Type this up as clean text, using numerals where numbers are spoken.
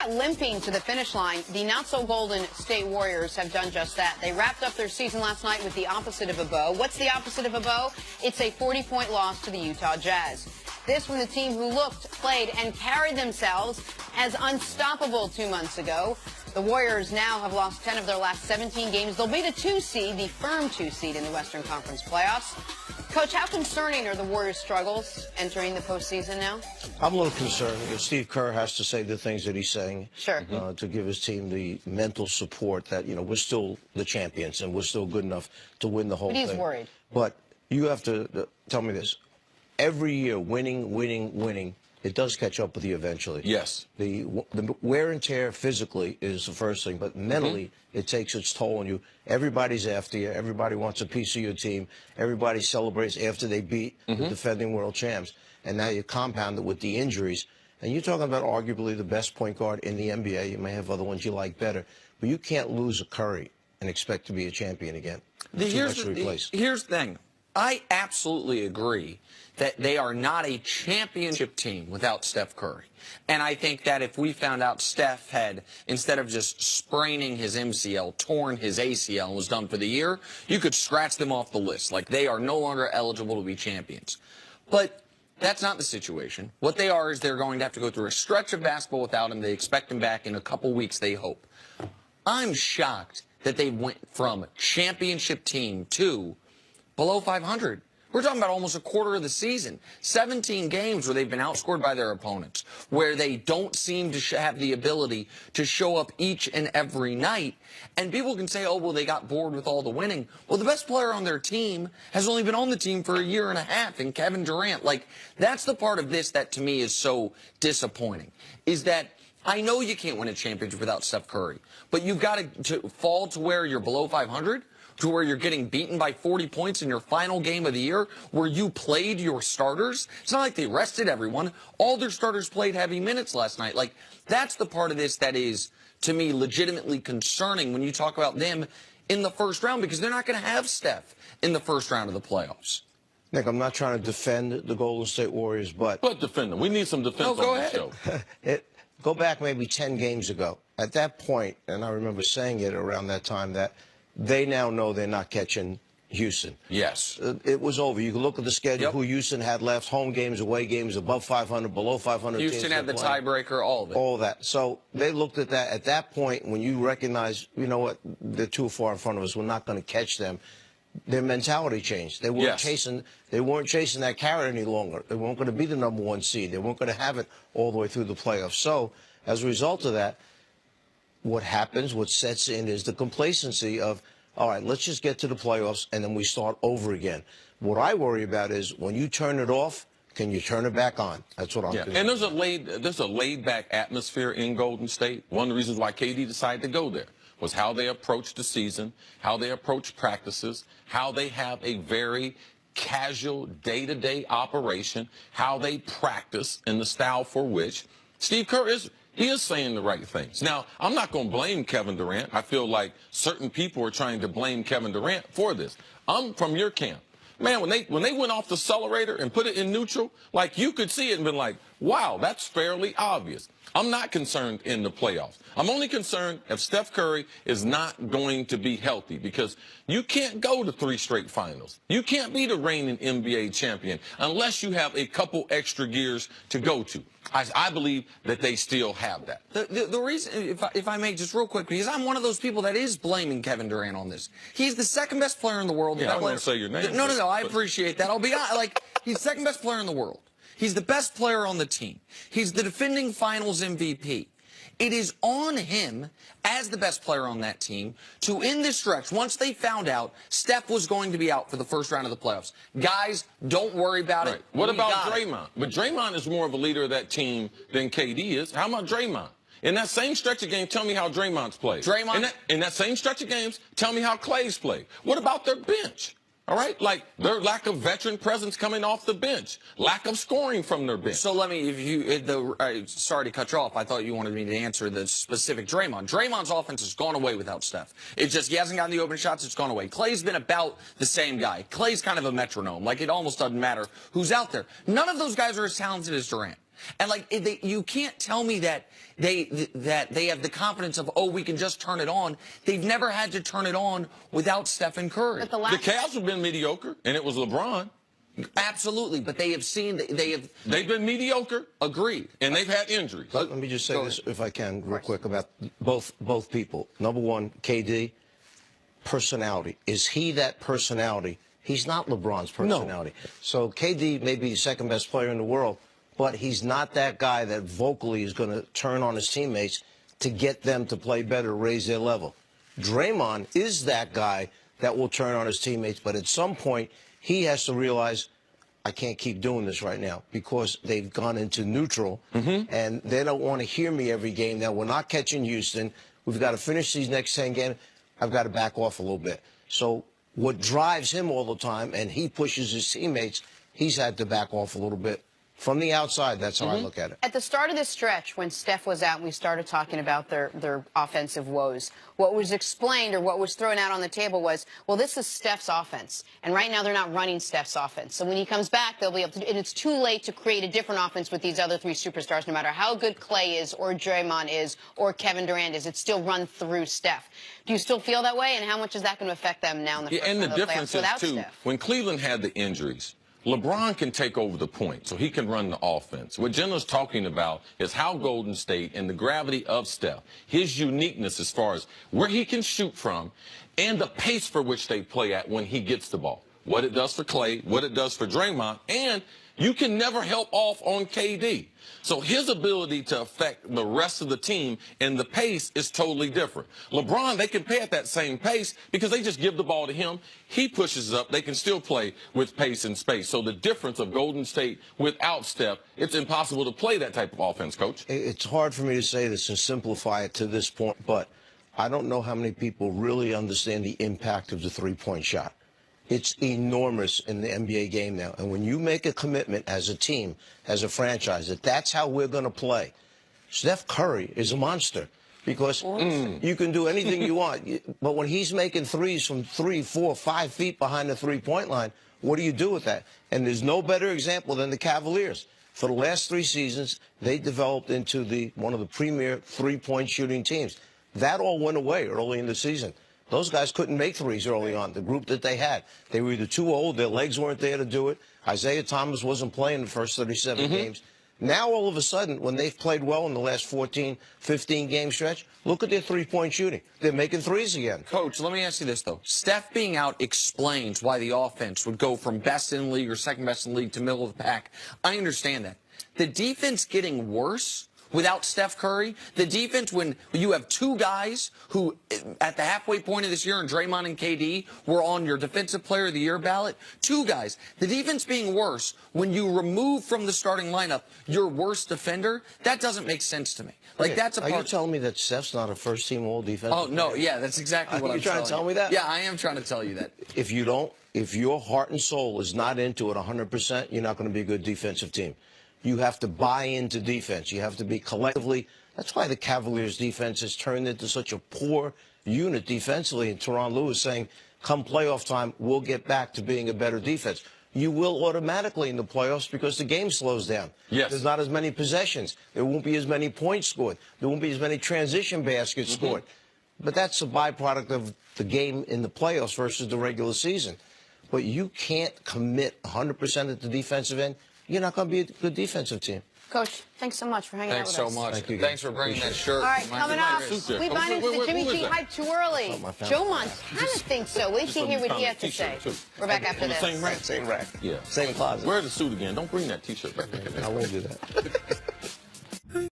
Limping to the finish line, the not-so-golden State Warriors have done just that. They wrapped up their season last night with the opposite of a bow. What's the opposite of a bow? It's a 40-point loss to the Utah Jazz. This from the team who looked, played, and carried themselves as unstoppable 2 months ago. The Warriors now have lost 10 of their last 17 games. They'll be the 2 seed, the firm 2 seed in the Western Conference playoffs. Coach, how concerning are the Warriors' struggles entering the postseason now? I'm a little concerned. Steve Kerr has to say the things that he's saying. Sure. To give his team the mental support that, we're still the champions and we're still good enough to win the whole thing. But he's worried. But you have to tell me this. Every year, winning, it does catch up with you eventually. Yes. The wear and tear physically is the first thing, but mentally it takes its toll on you. Everybody's after you. Everybody wants a piece of your team. Everybody celebrates after they beat the defending world champs. And now you compound it with the injuries. And you're talking about arguably the best point guard in the NBA. You may have other ones you like better. But you can't lose a Curry and expect to be a champion again. Here's the thing. I absolutely agree that they are not a championship team without Steph Curry. And I think that if we found out Steph had, instead of just spraining his MCL, torn his ACL and was done for the year, you could scratch them off the list. Like, they are no longer eligible to be champions. But that's not the situation. What they are is they're going to have to go through a stretch of basketball without him. They expect him back in a couple weeks, they hope. I'm shocked that they went from championship team to below 500. We're talking about almost a quarter of the season. 17 games where they've been outscored by their opponents, where they don't seem to have the ability to show up each and every night. And people can say, oh, well, they got bored with all the winning. Well, the best player on their team has only been on the team for a year and a half, and Kevin Durant. Like, that's the part of this that to me is so disappointing, is that I know you can't win a championship without Steph Curry, but you've got to fall to where you're below 500, to where you're getting beaten by 40 points in your final game of the year, where you played your starters. It's not like they rested everyone. All their starters played heavy minutes last night. Like, that's the part of this that is, to me, legitimately concerning when you talk about them in the first round, because they're not going to have Steph in the first round of the playoffs. Nick, I'm not trying to defend the Golden State Warriors, but defend them. We need some defense on the show. Go back maybe 10 games ago. At that point, and I remember saying it around that time, that they now know they're not catching Houston. Yes. It was over. You can look at the schedule, who Houston had left, home games, away games, above 500, below 500. Houston had the tiebreaker, all of it. All that. So they looked at that. At that point, when you recognize, you know what, they're too far in front of us, we're not going to catch them, their mentality changed. They weren't chasing that carrot any longer. They weren't going to be the #1 seed. They weren't going to have it all the way through the playoffs. So as a result of that, what happens, what sets in, is the complacency of, all right, let's just get to the playoffs and then we start over again. What I worry about is when you turn it off, can you turn it back on? That's what I'm doing. And there's a laid-back atmosphere in Golden State. One of the reasons why KD decided to go there was how they approach the season, how they approach practices, how they have a very casual day-to-day operation, how they practice, and the style for which Steve Kerr is saying the right things. Now, I'm not going to blame Kevin Durant. I feel like certain people are trying to blame Kevin Durant for this. I'm from your camp. Man, when they went off the accelerator and put it in neutral, like, you could see it and been like, wow, that's fairly obvious. I'm not concerned in the playoffs. I'm only concerned if Steph Curry is not going to be healthy, because you can't go to 3 straight finals. You can't be the reigning NBA champion unless you have a couple extra gears to go to. I believe that they still have that. The reason, if I may, just real quick, because I'm one of those people that is blaming Kevin Durant on this. He's the second best player in the world. Yeah, I won't say your name. No, I appreciate that. I'll be honest, like, he's the second best player in the world. He's the best player on the team. He's the defending finals MVP. It is on him, as the best player on that team, to end this stretch, once they found out Steph was going to be out for the first round of the playoffs. Guys, don't worry about it. What about Draymond? But Draymond is more of a leader of that team than KD is. How about Draymond? In that same stretch of games, tell me how Draymond's played. In that same stretch of games, tell me how Klay's played. What about their bench? All right, like their lack of veteran presence coming off the bench, lack of scoring from their bench. So let me, sorry to cut you off. I thought you wanted me to answer the specific Draymond. Draymond's offense has gone away without Steph. It's just he hasn't gotten the open shots. It's gone away. Klay's been about the same guy. Klay's kind of a metronome. Like, it almost doesn't matter who's out there. None of those guys are as talented as Durant. And like you can't tell me that they have the confidence of, oh, we can just turn it on. They've never had to turn it on without Stephen Curry. But the Cavs have been mediocre, and it was LeBron. Absolutely, but they have seen they've been mediocre. Agreed, and they've had injuries. Let me just say this, if I can, real quick, about both people. Number one, KD, personality. Is he that personality? He's not LeBron's personality. No. So KD may be the second best player in the world, but he's not that guy that vocally is going to turn on his teammates to get them to play better, raise their level. Draymond is that guy that will turn on his teammates, but at some point he has to realize, I can't keep doing this right now, because they've gone into neutral, and they don't want to hear me every game. Now, we're not catching Houston. We've got to finish these next 10 games. I've got to back off a little bit. So what drives him all the time, and he pushes his teammates, he's had to back off a little bit. From the outside, that's how I look at it. At the start of this stretch, when Steph was out and we started talking about their offensive woes, what was explained or what was thrown out on the table was, well, this is Steph's offense. And right now they're not running Steph's offense. So when he comes back, they'll be able to, and it's too late to create a different offense with these other three superstars, no matter how good Clay is or Draymond is or Kevin Durant is. It's still run through Steph. Do you still feel that way? And how much is that going to affect them now in the first and the round of the difference playoffs is, too, Steph? when Cleveland had the injuries, LeBron can take over the point, so he can run the offense. What Jenna's talking about is how Golden State and the gravity of Steph, his uniqueness as far as where he can shoot from and the pace for which they play at when he gets the ball. What it does for Clay, what it does for Draymond, and you can never help off on KD. So his ability to affect the rest of the team and the pace is totally different. LeBron, they can play at that same pace because they just give the ball to him. He pushes up. They can still play with pace and space. So the difference of Golden State without Steph, it's impossible to play that type of offense, Coach. It's hard for me to say this and simplify it to this point, but I don't know how many people really understand the impact of the three-point shot. It's enormous in the NBA game now. And when you make a commitment as a team, as a franchise, that that's how we're going to play, Steph Curry is a monster because you can do anything you want. But when he's making threes from 3, 4, 5 feet behind the three-point line, what do you do with that? And there's no better example than the Cavaliers. For the last 3 seasons, they developed into one of the premier three-point shooting teams. That all went away early in the season. Those guys couldn't make threes early on, the group that they had. They were either too old, their legs weren't there to do it. Isaiah Thomas wasn't playing the first 37 games. Now, all of a sudden, when they've played well in the last 14, 15-game stretch, look at their three-point shooting. They're making threes again. Coach, let me ask you this, though. Steph being out explains why the offense would go from best in the league or second best in the league to middle of the pack. I understand that. The defense getting worse without Steph Curry, the defense, when you have 2 guys who, at the halfway point of this year, and Draymond and KD were on your Defensive Player of the Year ballot, 2 guys, the defense being worse, when you remove from the starting lineup your worst defender, that doesn't make sense to me. Like, that's a part. Are you telling me that Steph's not a first-team all-defensive player? Oh, no, yeah, that's exactly what I'm trying to tell me that? Yeah, I am trying to tell you that. If you don't, if your heart and soul is not into it 100%, you're not going to be a good defensive team. You have to buy into defense. You have to be collectively. That's why the Cavaliers' defense has turned into such a poor unit defensively. And Teron Lewis saying, come playoff time, we'll get back to being a better defense. You will automatically in the playoffs because the game slows down. Yes. There's not as many possessions. There won't be as many points scored. There won't be as many transition baskets scored. But that's a byproduct of the game in the playoffs versus the regular season. But you can't commit 100% at the defensive end. You're not going to be a good defensive team. Coach, thanks so much for hanging out with us. Thanks so much. Thank you. Thanks for bringing that shirt. All right, coming up, we bind into the Jimmy G hype too early. Joe Montana thinks so. Wait till you hear what he has to say. We're back after this. Same rack. Yeah. Same closet. Wear the suit again. Don't bring that T-shirt back. I won't do that.